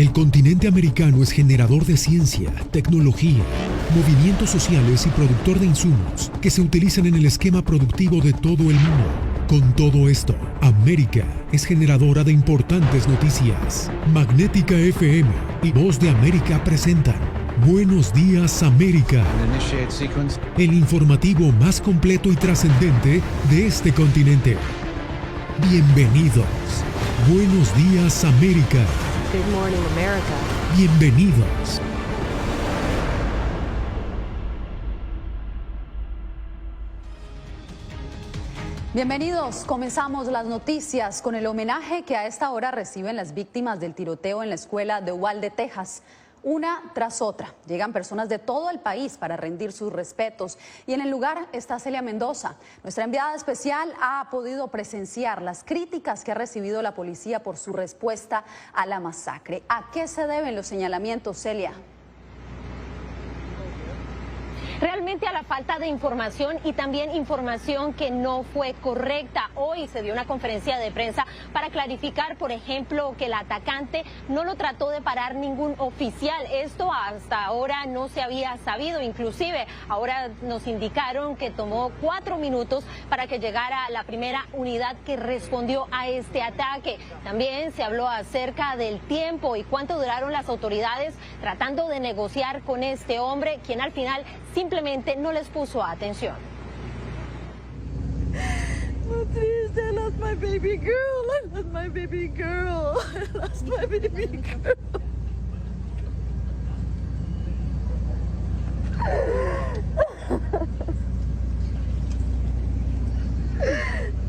El continente americano es generador de ciencia, tecnología, movimientos sociales y productor de insumos que se utilizan en el esquema productivo de todo el mundo. Con todo esto, América es generadora de importantes noticias. Magnética FM y Voz de América presentan Buenos Días América, el informativo más completo y trascendente de este continente. Bienvenidos. Buenos Días América. Good morning, America. Bienvenidos. Bienvenidos. Comenzamos las noticias con el homenaje que a esta hora reciben las víctimas del tiroteo en la escuela de Uvalde, Texas. Una tras otra, llegan personas de todo el país para rendir sus respetos. Y en el lugar está Celia Mendoza. Nuestra enviada especial ha podido presenciar las críticas que ha recibido la policía por su respuesta a la masacre. ¿A qué se deben los señalamientos, Celia? Realmente a la falta de información y también información que no fue correcta. Hoy se dio una conferencia de prensa para clarificar, por ejemplo, que el atacante no lo trató de parar ningún oficial. Esto hasta ahora no se había sabido. Inclusive ahora nos indicaron que tomó 4 minutos para que llegara la primera unidad que respondió a este ataque. También se habló acerca del tiempo y cuánto duraron las autoridades tratando de negociar con este hombre, quien al final simplemente no les puso atención. Muy triste, I lost my baby girl, I lost my baby girl, I lost my baby girl.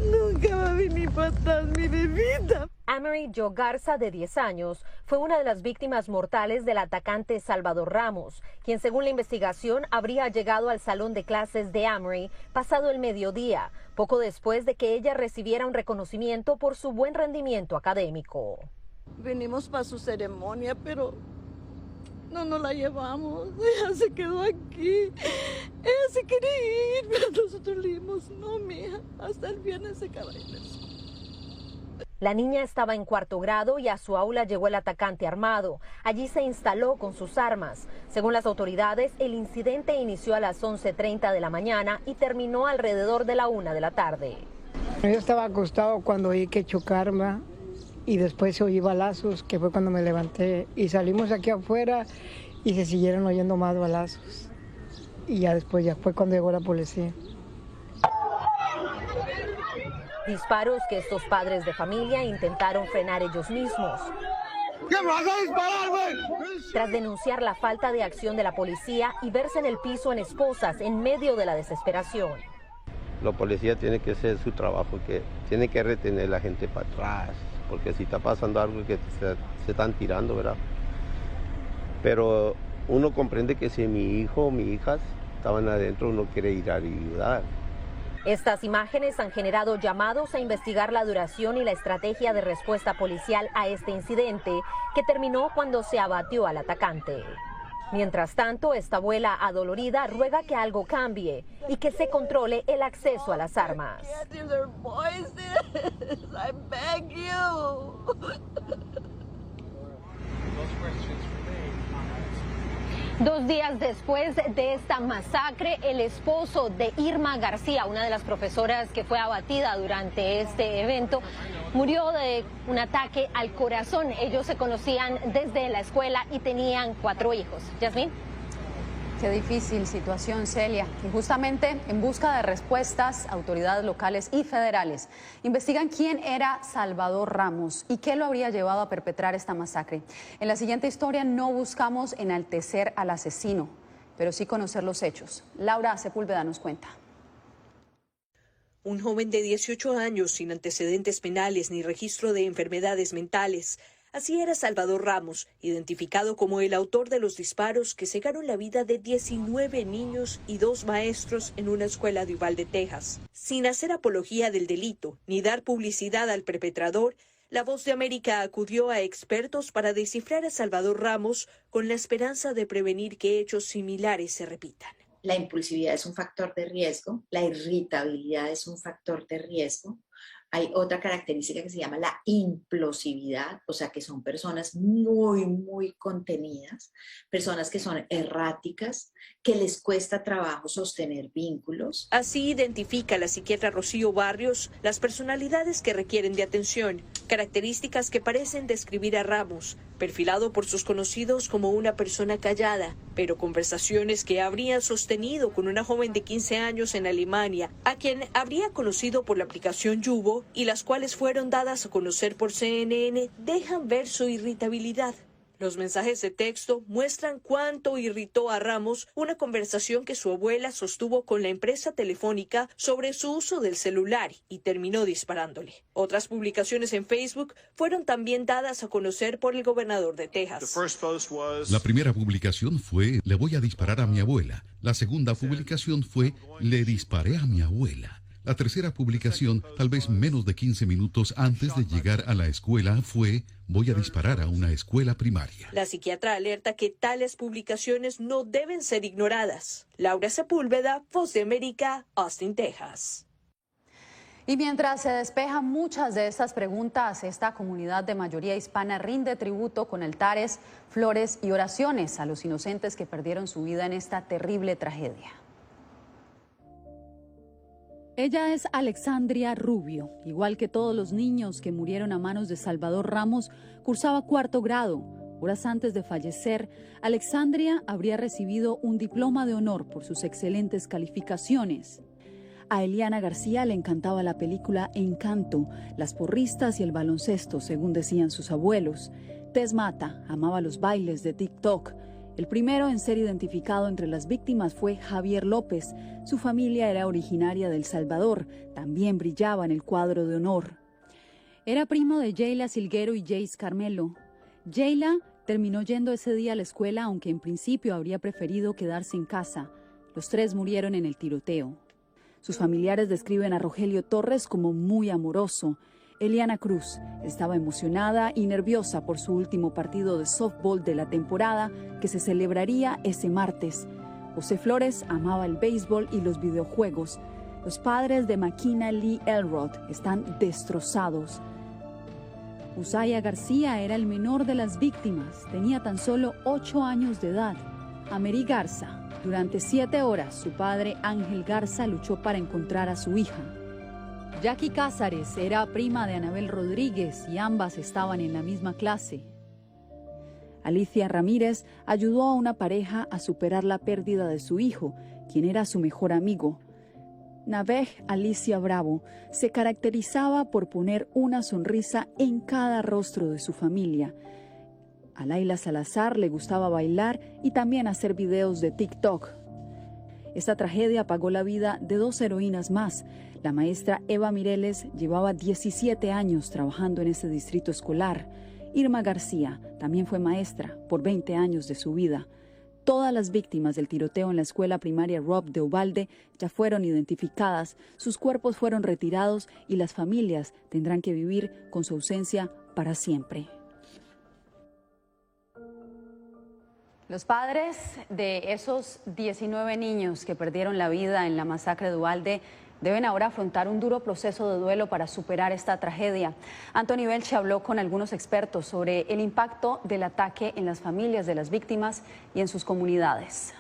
Nunca va a venir para atrás mi bebita. Amory Jo Garza, de 10 años, fue una de las víctimas mortales del atacante Salvador Ramos, quien según la investigación habría llegado al salón de clases de Amory pasado el mediodía, poco después de que ella recibiera un reconocimiento por su buen rendimiento académico. Venimos para su ceremonia, pero no nos la llevamos. Ella se quedó aquí. Ella se quería ir, pero nosotros le dijimos, no, mija, hasta el viernes se acaba de ir. La niña estaba en 4º grado y a su aula llegó el atacante armado. Allí se instaló con sus armas. Según las autoridades, el incidente inició a las 11:30 de la mañana y terminó alrededor de la 1 de la tarde. Yo estaba acostado cuando oí que chocarme y después se oí balazos, que fue cuando me levanté. Y salimos aquí afuera y se siguieron oyendo más balazos. Y ya después ya fue cuando llegó la policía. Disparos que estos padres de familia intentaron frenar ellos mismos. ¿Qué me vas a disparar, güey? Tras denunciar la falta de acción de la policía y verse en el piso en esposas en medio de la desesperación. La policía tiene que hacer su trabajo, que tiene que retener a la gente para atrás, porque si está pasando algo que se están tirando, ¿verdad? Pero uno comprende que si mi hijo o mi hija estaban adentro, uno quiere ir a ayudar. Estas imágenes han generado llamados a investigar la duración y la estrategia de respuesta policial a este incidente, que terminó cuando se abatió al atacante. Mientras tanto, esta abuela adolorida ruega que algo cambie y que se controle el acceso a las armas. 2 días después de esta masacre, el esposo de Irma García, una de las profesoras que fue abatida durante este evento, murió de un ataque al corazón. Ellos se conocían desde la escuela y tenían 4 hijos. Yasmín. Qué difícil situación, Celia. Y justamente en busca de respuestas, autoridades locales y federales investigan quién era Salvador Ramos y qué lo habría llevado a perpetrar esta masacre. En la siguiente historia no buscamos enaltecer al asesino, pero sí conocer los hechos. Laura Sepúlveda nos cuenta. Un joven de 18 años sin antecedentes penales ni registro de enfermedades mentales. Así era Salvador Ramos, identificado como el autor de los disparos que cegaron la vida de 19 niños y 2 maestros en una escuela de Uvalde, Texas. Sin hacer apología del delito ni dar publicidad al perpetrador, La Voz de América acudió a expertos para descifrar a Salvador Ramos con la esperanza de prevenir que hechos similares se repitan. La impulsividad es un factor de riesgo, la irritabilidad es un factor de riesgo. Hay otra característica que se llama la implosividad, o sea que son personas muy, muy contenidas, personas que son erráticas, que les cuesta trabajo sostener vínculos. Así identifica la psiquiatra Rocío Barrios las personalidades que requieren de atención, características que parecen describir a Ramos, perfilado por sus conocidos como una persona callada, pero conversaciones que habría sostenido con una joven de 15 años en Alemania, a quien habría conocido por la aplicación Yubo y las cuales fueron dadas a conocer por CNN, dejan ver su irritabilidad. Los mensajes de texto muestran cuánto irritó a Ramos una conversación que su abuela sostuvo con la empresa telefónica sobre su uso del celular y terminó disparándole. Otras publicaciones en Facebook fueron también dadas a conocer por el gobernador de Texas. La primera publicación fue: le voy a disparar a mi abuela. La segunda publicación fue: le disparé a mi abuela. La tercera publicación, tal vez menos de 15 minutos antes de llegar a la escuela, fue: voy a disparar a una escuela primaria. La psiquiatra alerta que tales publicaciones no deben ser ignoradas. Laura Sepúlveda, Voz de América, Austin, Texas. Y mientras se despejan muchas de estas preguntas, esta comunidad de mayoría hispana rinde tributo con altares, flores y oraciones a los inocentes que perdieron su vida en esta terrible tragedia. Ella es Alexandria Rubio. Igual que todos los niños que murieron a manos de Salvador Ramos, cursaba cuarto grado. Horas antes de fallecer, Alexandria habría recibido un diploma de honor por sus excelentes calificaciones. A Eliana García le encantaba la película Encanto, las porristas y el baloncesto, según decían sus abuelos. Tess Mata amaba los bailes de TikTok. El primero en ser identificado entre las víctimas fue Javier López. Su familia era originaria de El Salvador, también brillaba en el cuadro de honor. Era primo de Jayla Silguero y Jace Carmelo. Jayla terminó yendo ese día a la escuela, aunque en principio habría preferido quedarse en casa. Los tres murieron en el tiroteo. Sus familiares describen a Rogelio Torres como muy amoroso. Eliana Cruz estaba emocionada y nerviosa por su último partido de softball de la temporada, que se celebraría ese martes. José Flores amaba el béisbol y los videojuegos. Los padres de Makina Lee Elrod están destrozados. Usaya García era el menor de las víctimas, tenía tan solo 8 años de edad. Amery Garza. Durante 7 horas, su padre Ángel Garza luchó para encontrar a su hija. Jackie Cázares era prima de Anabel Rodríguez y ambas estaban en la misma clase. Alicia Ramírez ayudó a una pareja a superar la pérdida de su hijo, quien era su mejor amigo. Navej Alicia Bravo se caracterizaba por poner una sonrisa en cada rostro de su familia. A Laila Salazar le gustaba bailar y también hacer videos de TikTok. Esta tragedia apagó la vida de 2 heroínas más. La maestra Eva Mireles llevaba 17 años trabajando en ese distrito escolar. Irma García también fue maestra por 20 años de su vida. Todas las víctimas del tiroteo en la escuela primaria Rob de Uvalde ya fueron identificadas, sus cuerpos fueron retirados y las familias tendrán que vivir con su ausencia para siempre. Los padres de esos 19 niños que perdieron la vida en la masacre de Uvalde deben ahora afrontar un duro proceso de duelo para superar esta tragedia. Anthony Belche habló con algunos expertos sobre el impacto del ataque en las familias de las víctimas y en sus comunidades.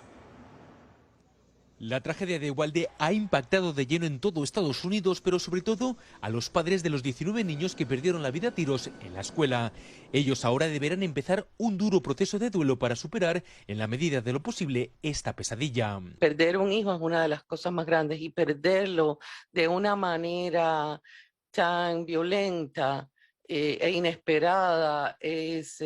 La tragedia de Uvalde ha impactado de lleno en todo Estados Unidos, pero sobre todo a los padres de los 19 niños que perdieron la vida a tiros en la escuela. Ellos ahora deberán empezar un duro proceso de duelo para superar, en la medida de lo posible, esta pesadilla. Perder un hijo es una de las cosas más grandes y perderlo de una manera tan violenta e inesperada es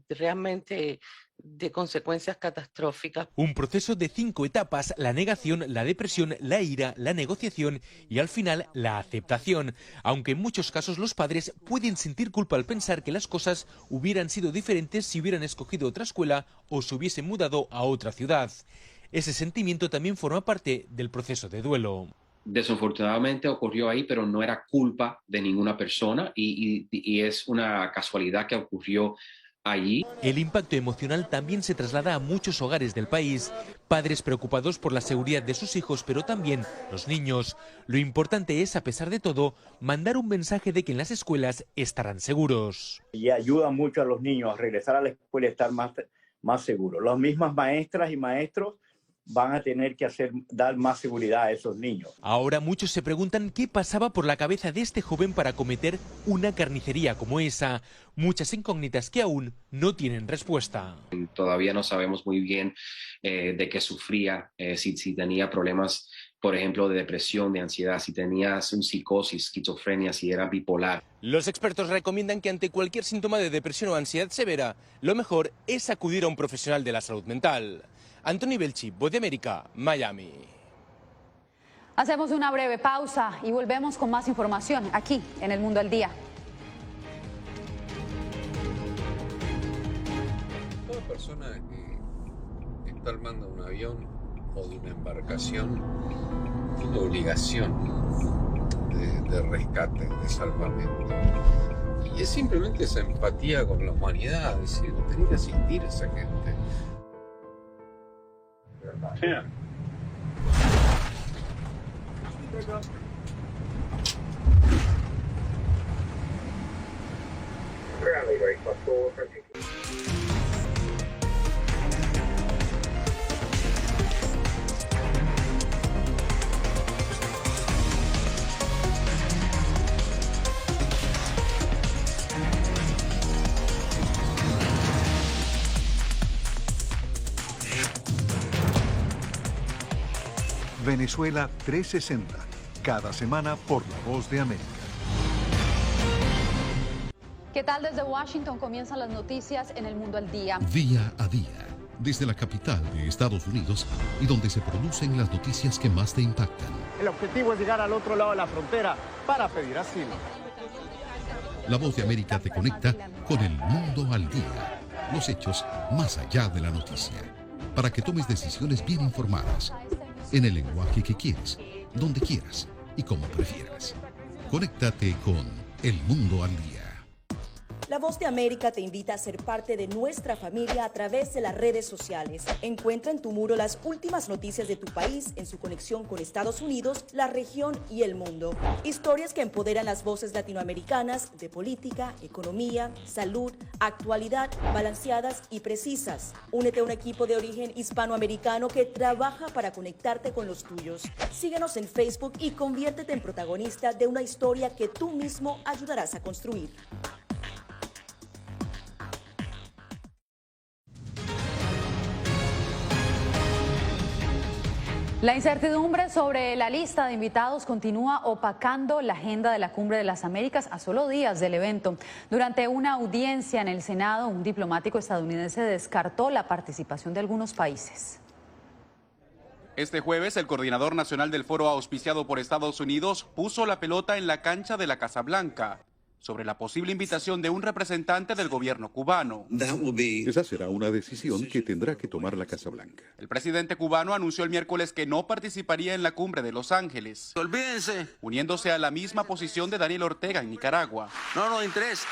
realmente de consecuencias catastróficas. Un proceso de 5 etapas: la negación, la depresión, la ira, la negociación y al final la aceptación. Aunque en muchos casos los padres pueden sentir culpa al pensar que las cosas hubieran sido diferentes si hubieran escogido otra escuela o se hubiesen mudado a otra ciudad. Ese sentimiento también forma parte del proceso de duelo. Desafortunadamente ocurrió ahí, pero no era culpa de ninguna persona y es una casualidad que ocurrió allí. El impacto emocional también se traslada a muchos hogares del país. Padres preocupados por la seguridad de sus hijos, pero también los niños. Lo importante es, a pesar de todo, mandar un mensaje de que en las escuelas estarán seguros. Y ayuda mucho a los niños a regresar a la escuela y estar más seguros. Las mismas maestras y maestros van a tener que dar más seguridad a esos niños. Ahora muchos se preguntan qué pasaba por la cabeza de este joven para cometer una carnicería como esa. Muchas incógnitas que aún no tienen respuesta. Todavía no sabemos muy bien de qué sufría, si tenía problemas, por ejemplo, de depresión, de ansiedad, si tenía un psicosis, esquizofrenia, si era bipolar. Los expertos recomiendan que ante cualquier síntoma de depresión o ansiedad severa, lo mejor es acudir a un profesional de la salud mental. Anthony Belchi, Voz de América, Miami. Hacemos una breve pausa y volvemos con más información aquí en El Mundo al Día. Toda persona que está al mando de un avión o de una embarcación tiene obligación de rescate, de salvamento. Y es simplemente esa empatía con la humanidad, es decir, tener que asistir a esa gente. Yeah. Venezuela 360, cada semana por La Voz de América. ¿Qué tal? Desde Washington comienzan las noticias en El Mundo al Día. Día a día, desde la capital de Estados Unidos y donde se producen las noticias que más te impactan. El objetivo es llegar al otro lado de la frontera para pedir asilo. La Voz de América te conecta con El Mundo al Día. Los hechos más allá de la noticia. Para que tomes decisiones bien informadas. En el lenguaje que quieres, donde quieras y como prefieras. Conéctate con El Mundo al Día. La Voz de América te invita a ser parte de nuestra familia a través de las redes sociales. Encuentra en tu muro las últimas noticias de tu país en su conexión con Estados Unidos, la región y el mundo. Historias que empoderan las voces latinoamericanas de política, economía, salud, actualidad, balanceadas y precisas. Únete a un equipo de origen hispanoamericano que trabaja para conectarte con los tuyos. Síguenos en Facebook y conviértete en protagonista de una historia que tú mismo ayudarás a construir. La incertidumbre sobre la lista de invitados continúa opacando la agenda de la Cumbre de las Américas a solo días del evento. Durante una audiencia en el Senado, un diplomático estadounidense descartó la participación de algunos países. Este jueves, el coordinador nacional del foro auspiciado por Estados Unidos puso la pelota en la cancha de la Casa Blanca sobre la posible invitación de un representante del gobierno cubano. Esa será una decisión que tendrá que tomar la Casa Blanca. El presidente cubano anunció el miércoles que no participaría en la cumbre de Los Ángeles. Olvídense. Uniéndose a la misma posición de Daniel Ortega en Nicaragua. No interesa.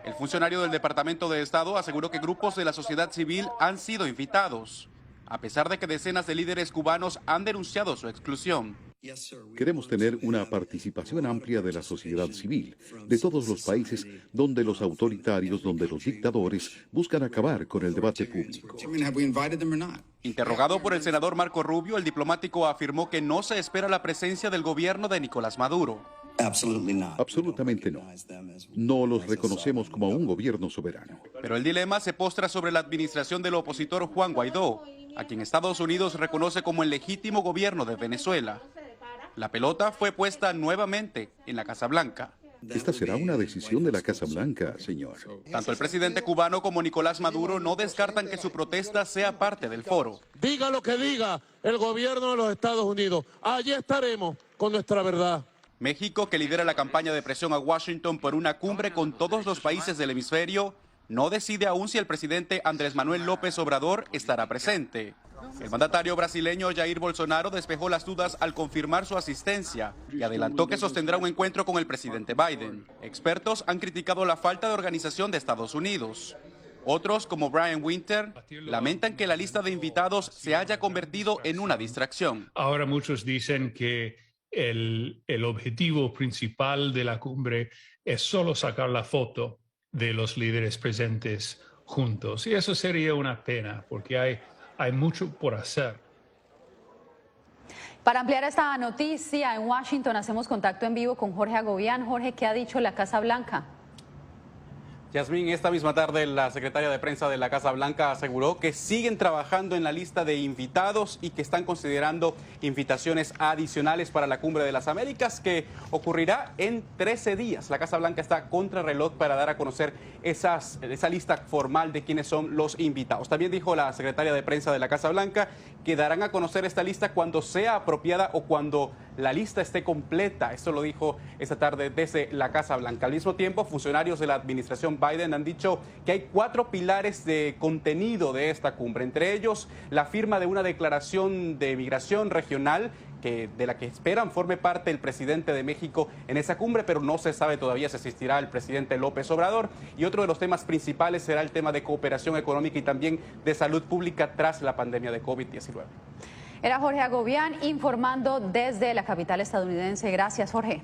El funcionario del Departamento de Estado aseguró que grupos de la sociedad civil han sido invitados, a pesar de que decenas de líderes cubanos han denunciado su exclusión. Queremos tener una participación amplia de la sociedad civil, de todos los países donde los autoritarios, donde los dictadores buscan acabar con el debate público. Interrogado por el senador Marco Rubio, el diplomático afirmó que no se espera la presencia del gobierno de Nicolás Maduro. Absolutamente no. No los reconocemos como un gobierno soberano. Pero el dilema se postra sobre la administración del opositor Juan Guaidó, a quien Estados Unidos reconoce como el legítimo gobierno de Venezuela. La pelota fue puesta nuevamente en la Casa Blanca. Esta será una decisión de la Casa Blanca, señor. Tanto el presidente cubano como Nicolás Maduro no descartan que su protesta sea parte del foro. Diga lo que diga el gobierno de los Estados Unidos, allí estaremos con nuestra verdad. México, que lidera la campaña de presión a Washington por una cumbre con todos los países del hemisferio, no decide aún si el presidente Andrés Manuel López Obrador estará presente. El mandatario brasileño Jair Bolsonaro despejó las dudas al confirmar su asistencia y adelantó que sostendrá un encuentro con el presidente Biden. Expertos han criticado la falta de organización de Estados Unidos. Otros, como Brian Winter, lamentan que la lista de invitados se haya convertido en una distracción. Ahora muchos dicen que el objetivo principal de la cumbre es solo sacar la foto de los líderes presentes juntos. Y eso sería una pena, porque hay mucho por hacer. Para ampliar esta noticia, en Washington hacemos contacto en vivo con Jorge Agobián. Jorge, ¿qué ha dicho la Casa Blanca? Yasmín, esta misma tarde la secretaria de prensa de la Casa Blanca aseguró que siguen trabajando en la lista de invitados y que están considerando invitaciones adicionales para la Cumbre de las Américas, que ocurrirá en 13 días. La Casa Blanca está contra reloj para dar a conocer esa lista formal de quiénes son los invitados. También dijo la secretaria de prensa de la Casa Blanca que darán a conocer esta lista cuando sea apropiada o cuando la lista esté completa. Esto lo dijo esta tarde desde la Casa Blanca. Al mismo tiempo, funcionarios de la administración Biden han dicho que hay 4 pilares de contenido de esta cumbre, entre ellos la firma de una declaración de migración regional de la que esperan forme parte el presidente de México en esa cumbre, pero no se sabe todavía si asistirá el presidente López Obrador. Y otro de los temas principales será el tema de cooperación económica y también de salud pública tras la pandemia de COVID-19. Era Jorge Agobián informando desde la capital estadounidense. Gracias, Jorge.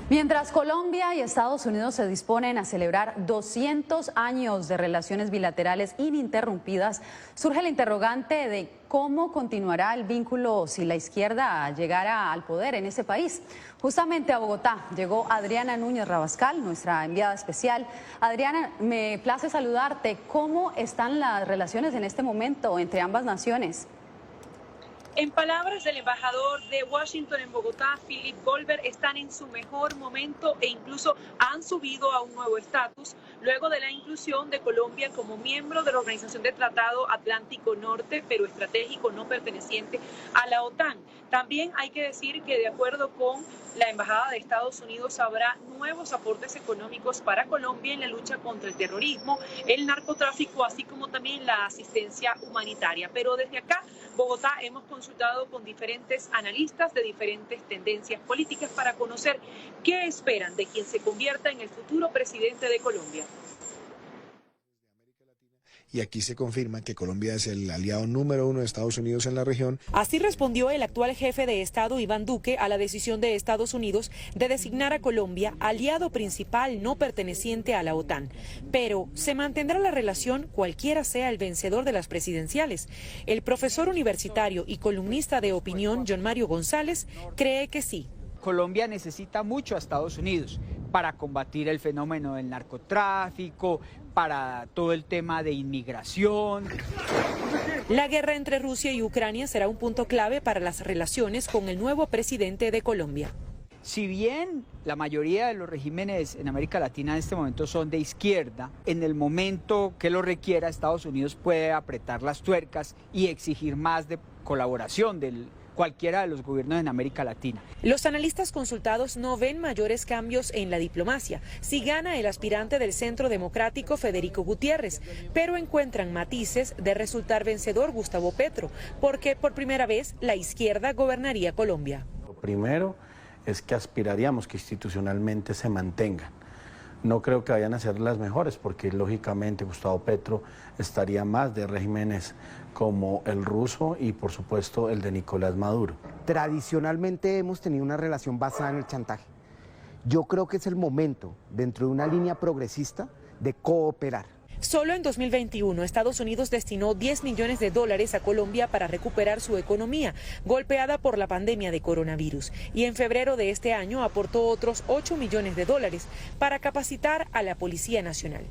Mientras Colombia y Estados Unidos se disponen a celebrar 200 años de relaciones bilaterales ininterrumpidas, surge el interrogante de cómo continuará el vínculo si la izquierda llegara al poder en ese país. Justamente a Bogotá llegó Adriana Núñez Rabascal, nuestra enviada especial. Adriana, me place saludarte. ¿Cómo están las relaciones en este momento entre ambas naciones? En palabras del embajador de Washington en Bogotá, Philip Goldberg, están en su mejor momento e incluso han subido a un nuevo estatus luego de la inclusión de Colombia como miembro de la Organización de Tratado Atlántico Norte, pero estratégico no perteneciente a la OTAN. También hay que decir que de acuerdo con la Embajada de Estados Unidos habrá nuevos aportes económicos para Colombia en la lucha contra el terrorismo, el narcotráfico, así como también la asistencia humanitaria. Pero desde acá, Bogotá, hemos consultado con diferentes analistas de diferentes tendencias políticas para conocer qué esperan de quien se convierta en el futuro presidente de Colombia. Y aquí se confirma que Colombia es el aliado número 1 de Estados Unidos en la región. Así respondió el actual jefe de Estado, Iván Duque, a la decisión de Estados Unidos de designar a Colombia aliado principal no perteneciente a la OTAN. Pero, ¿se mantendrá la relación cualquiera sea el vencedor de las presidenciales? El profesor universitario y columnista de opinión, John Mario González, cree que sí. Colombia necesita mucho a Estados Unidos para combatir el fenómeno del narcotráfico, para todo el tema de inmigración. La guerra entre Rusia y Ucrania será un punto clave para las relaciones con el nuevo presidente de Colombia. Si bien la mayoría de los regímenes en América Latina en este momento son de izquierda, en el momento que lo requiera, Estados Unidos puede apretar las tuercas y exigir más de colaboración de cualquiera de los gobiernos en América Latina. Los analistas consultados no ven mayores cambios en la diplomacia si gana el aspirante del Centro Democrático Federico Gutiérrez, pero encuentran matices de resultar vencedor Gustavo Petro, porque por primera vez la izquierda gobernaría Colombia. Lo primero es que aspiraríamos que institucionalmente se mantengan. No creo que vayan a ser las mejores, porque lógicamente Gustavo Petro estaría más de regímenes como el ruso y por supuesto el de Nicolás Maduro. Tradicionalmente hemos tenido una relación basada en el chantaje. Yo creo que es el momento, dentro de una línea progresista, de cooperar. Solo en 2021, Estados Unidos destinó $10 millones a Colombia para recuperar su economía, golpeada por la pandemia de coronavirus. Y en febrero de este año aportó otros $8 millones para capacitar a la Policía Nacional.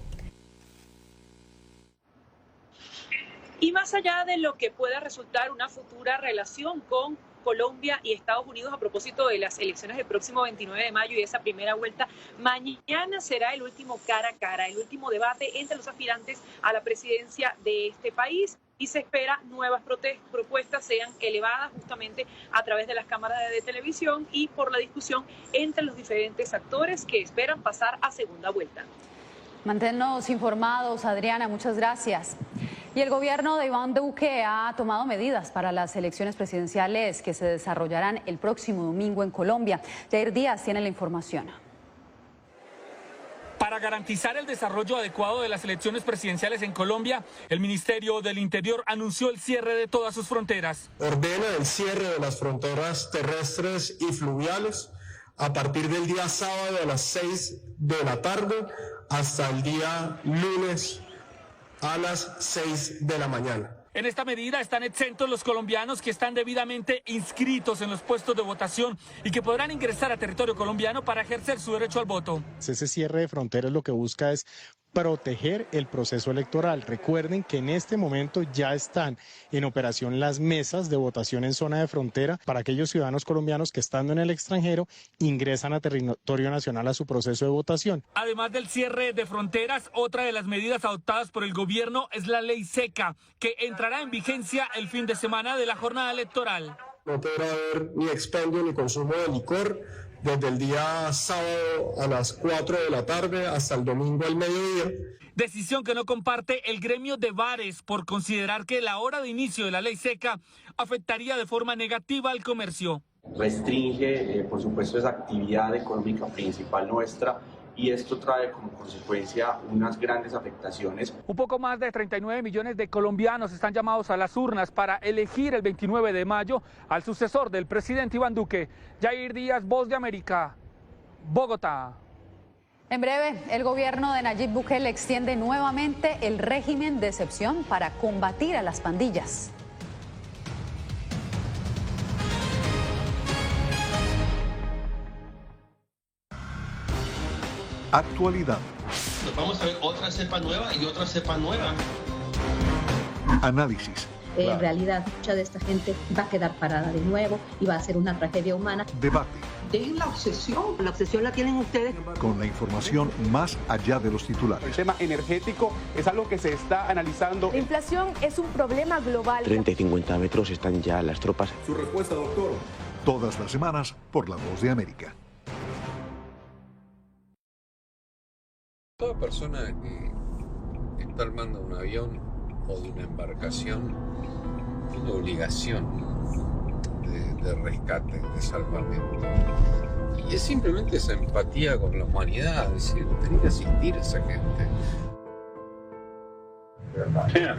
Y más allá de lo que pueda resultar una futura relación con Colombia y Estados Unidos a propósito de las elecciones del próximo 29 de mayo y esa primera vuelta, mañana será el último cara a cara, el último debate entre los aspirantes a la presidencia de este país y se espera nuevas propuestas sean elevadas justamente a través de las cámaras de televisión y por la discusión entre los diferentes actores que esperan pasar a segunda vuelta. Manténnos informados, Adriana, muchas gracias. Y el gobierno de Iván Duque ha tomado medidas para las elecciones presidenciales que se desarrollarán el próximo domingo en Colombia. Jair Díaz tiene la información. Para garantizar el desarrollo adecuado de las elecciones presidenciales en Colombia, el Ministerio del Interior anunció el cierre de todas sus fronteras. Ordena el cierre de las fronteras terrestres y fluviales a partir del día sábado a las 6 de la tarde hasta el día lunes a las 6 de la mañana. En esta medida están exentos los colombianos que están debidamente inscritos en los puestos de votación y que podrán ingresar a territorio colombiano para ejercer su derecho al voto. Ese cierre de fronteras lo que busca es proteger el proceso electoral. Recuerden que en este momento ya están en operación las mesas de votación en zona de frontera para aquellos ciudadanos colombianos que estando en el extranjero ingresan a territorio nacional a su proceso de votación. Además del cierre de fronteras, otra de las medidas adoptadas por el gobierno es la ley seca, que entrará en vigencia el fin de semana de la jornada electoral. No podrá haber ni expendio ni consumo de licor desde el día sábado a las 4 de la tarde hasta el domingo al mediodía. Decisión que no comparte el gremio de bares por considerar que la hora de inicio de la ley seca afectaría de forma negativa al comercio. Restringe, por supuesto, esa actividad económica principal nuestra y esto trae como consecuencia unas grandes afectaciones. Un poco más de 39 millones de colombianos están llamados a las urnas para elegir el 29 de mayo al sucesor del presidente Iván Duque. Jair Díaz, Voz de América, Bogotá. En breve, el gobierno de Nayib Bukele extiende nuevamente el régimen de excepción para combatir a las pandillas. Actualidad. Nos vamos a ver otra cepa nueva y otra cepa nueva. Análisis. En realidad, mucha de esta gente va a quedar parada de nuevo y va a ser una tragedia humana. Debate. Dejen la obsesión la tienen ustedes. Con la información más allá de los titulares. El tema energético es algo que se está analizando. La inflación es un problema global. 30 y 50 metros están ya las tropas. Su respuesta, doctor. Todas las semanas por La Voz de América. Toda persona que está armando un avión o de una embarcación tiene obligación de rescate, de salvamento. Y es simplemente esa empatía con la humanidad, es decir, tenía que asistir a esa gente. Yeah.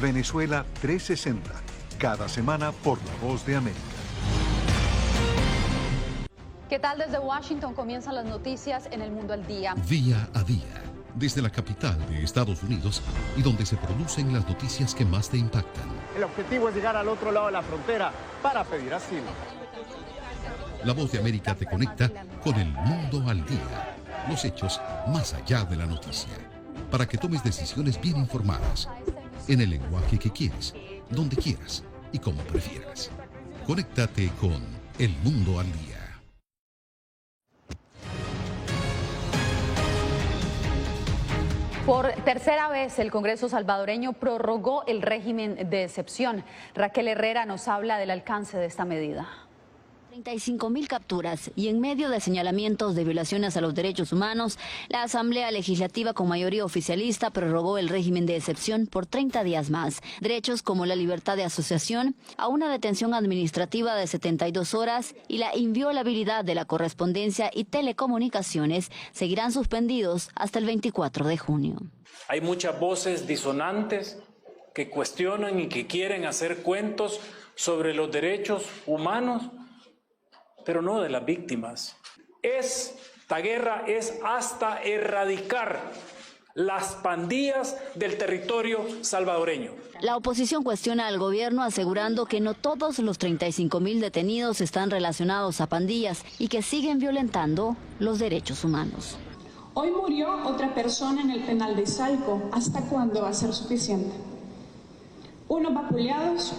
Venezuela 360, cada semana por La Voz de América. ¿Qué tal? Desde Washington comienzan las noticias en El Mundo al Día. Día a día, desde la capital de Estados Unidos y donde se producen las noticias que más te impactan. El objetivo es llegar al otro lado de la frontera para pedir asilo. La Voz de América te conecta con El Mundo al Día. Los hechos más allá de la noticia. Para que tomes decisiones bien informadas. En el lenguaje que quieres, donde quieras y como prefieras. Conéctate con El Mundo al Día. Por tercera vez, el Congreso salvadoreño prorrogó el régimen de excepción. Raquel Herrera nos habla del alcance de esta medida. 35.000 capturas y en medio de señalamientos de violaciones a los derechos humanos, la Asamblea Legislativa con mayoría oficialista prorrogó el régimen de excepción por 30 días más. Derechos como la libertad de asociación, a una detención administrativa de 72 horas y la inviolabilidad de la correspondencia y telecomunicaciones seguirán suspendidos hasta el 24 de junio. Hay muchas voces disonantes que cuestionan y que quieren hacer cuentos sobre los derechos humanos, pero no de las víctimas. Esta guerra es hasta erradicar las pandillas del territorio salvadoreño. La oposición cuestiona al gobierno asegurando que no todos los 35.000 detenidos están relacionados a pandillas y que siguen violentando los derechos humanos. Hoy murió otra persona en el penal de Salco. ¿Hasta cuándo va a ser suficiente? Unos vapuleados,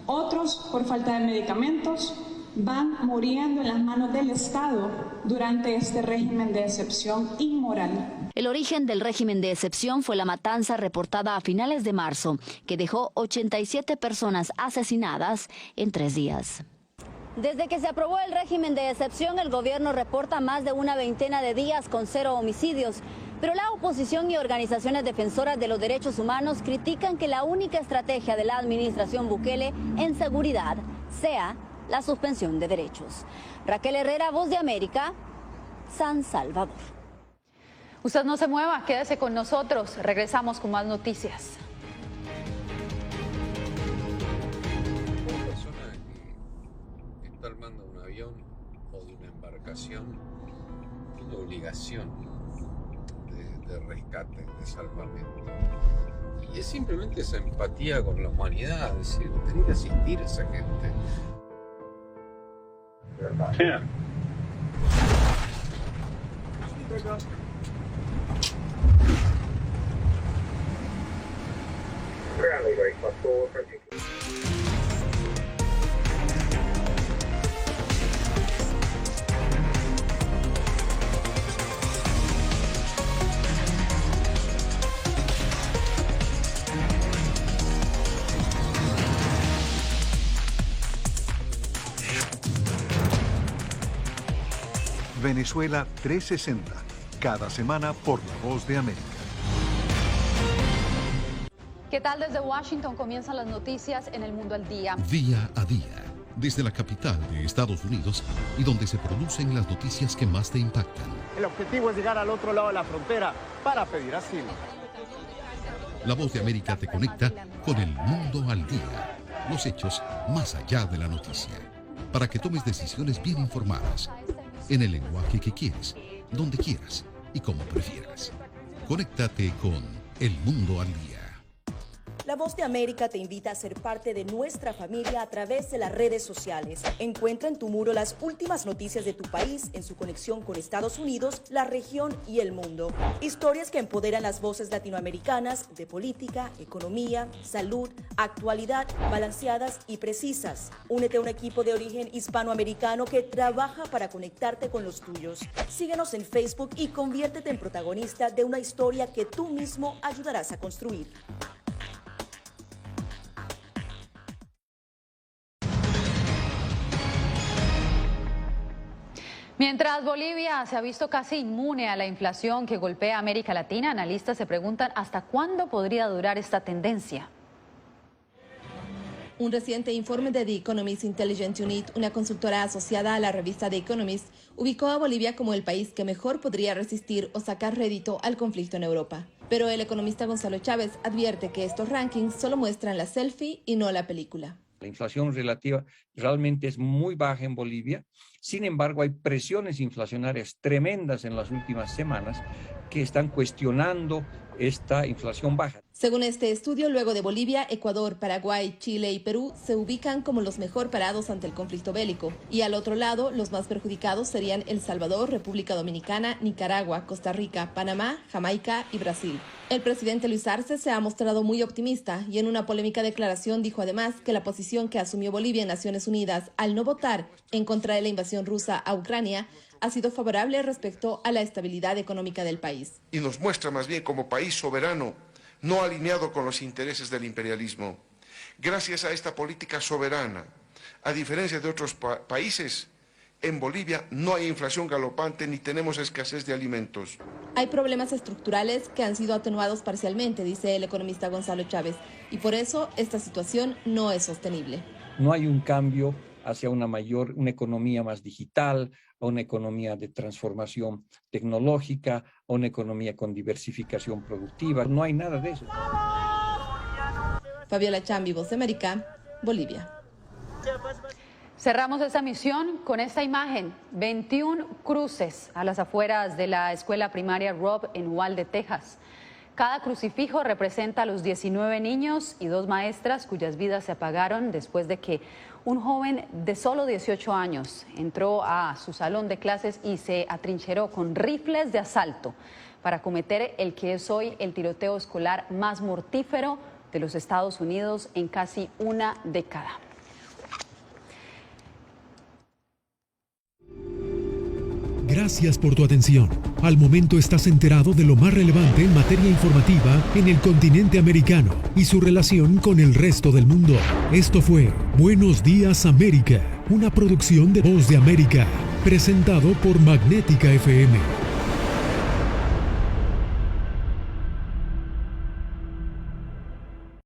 otros por falta de medicamentos, van muriendo en las manos del Estado durante este régimen de excepción inmoral. El origen del régimen de excepción fue la matanza reportada a finales de marzo, que dejó 87 personas asesinadas en 3 días. Desde que se aprobó el régimen de excepción, el gobierno reporta más de una veintena de días con 0 homicidios. Pero la oposición y organizaciones defensoras de los derechos humanos critican que la única estrategia de la administración Bukele en seguridad sea la suspensión de derechos. Raquel Herrera, Voz de América, San Salvador. Usted no se mueva, quédese con nosotros. Regresamos con más noticias. Una persona que está armando un avión o de una embarcación tiene obligación de rescate, de salvamento. Y es simplemente esa empatía con la humanidad, es decir, tiene que asistir a esa gente. Yeah. Venezuela 360, cada semana por La Voz de América. ¿Qué tal? Desde Washington comienzan las noticias en El Mundo al Día. Día a día, desde la capital de Estados Unidos y donde se producen las noticias que más te impactan. El objetivo es llegar al otro lado de la frontera para pedir asilo. La Voz de América te conecta con El Mundo al Día. Los hechos más allá de la noticia. Para que tomes decisiones bien informadas. En el lenguaje que quieres, donde quieras y como prefieras. Conéctate con El Mundo al Día. La Voz de América te invita a ser parte de nuestra familia a través de las redes sociales. Encuentra en tu muro las últimas noticias de tu país en su conexión con Estados Unidos, la región y el mundo. Historias que empoderan las voces latinoamericanas de política, economía, salud, actualidad, balanceadas y precisas. Únete a un equipo de origen hispanoamericano que trabaja para conectarte con los tuyos. Síguenos en Facebook y conviértete en protagonista de una historia que tú mismo ayudarás a construir. Mientras Bolivia se ha visto casi inmune a la inflación que golpea a América Latina, analistas se preguntan hasta cuándo podría durar esta tendencia. Un reciente informe de The Economist Intelligence Unit, una consultora asociada a la revista The Economist, ubicó a Bolivia como el país que mejor podría resistir o sacar rédito al conflicto en Europa. Pero el economista Gonzalo Chávez advierte que estos rankings solo muestran la selfie y no la película. La inflación relativa realmente es muy baja en Bolivia. Sin embargo, hay presiones inflacionarias tremendas en las últimas semanas que están cuestionando esta inflación baja. Según este estudio, luego de Bolivia, Ecuador, Paraguay, Chile y Perú se ubican como los mejor parados ante el conflicto bélico. Y al otro lado, los más perjudicados serían El Salvador, República Dominicana, Nicaragua, Costa Rica, Panamá, Jamaica y Brasil. El presidente Luis Arce se ha mostrado muy optimista y en una polémica declaración dijo además que la posición que asumió Bolivia en Naciones Unidas al no votar en contra de la invasión rusa a Ucrania ha sido favorable respecto a la estabilidad económica del país. Y nos muestra más bien como país soberano, no alineado con los intereses del imperialismo. Gracias a esta política soberana, a diferencia de otros países, en Bolivia no hay inflación galopante ni tenemos escasez de alimentos. Hay problemas estructurales que han sido atenuados parcialmente, dice el economista Gonzalo Chávez, y por eso esta situación no es sostenible. No hay un cambio hacia una economía más digital, a una economía de transformación tecnológica, a una economía con diversificación productiva. No hay nada de eso. Fabiola Chambi, Voz de América, Bolivia. Cerramos esta misión con esta imagen, 21 cruces a las afueras de la escuela primaria Robb en Uvalde, Texas. Cada crucifijo representa a los 19 niños y 2 maestras cuyas vidas se apagaron después de que Un joven de solo 18 años entró a su salón de clases y se atrincheró con rifles de asalto para cometer el que es hoy el tiroteo escolar más mortífero de los Estados Unidos en casi una década. Gracias por tu atención. Al momento estás enterado de lo más relevante en materia informativa en el continente americano y su relación con el resto del mundo. Esto fue Buenos Días América, una producción de Voz de América, presentado por Magnética FM.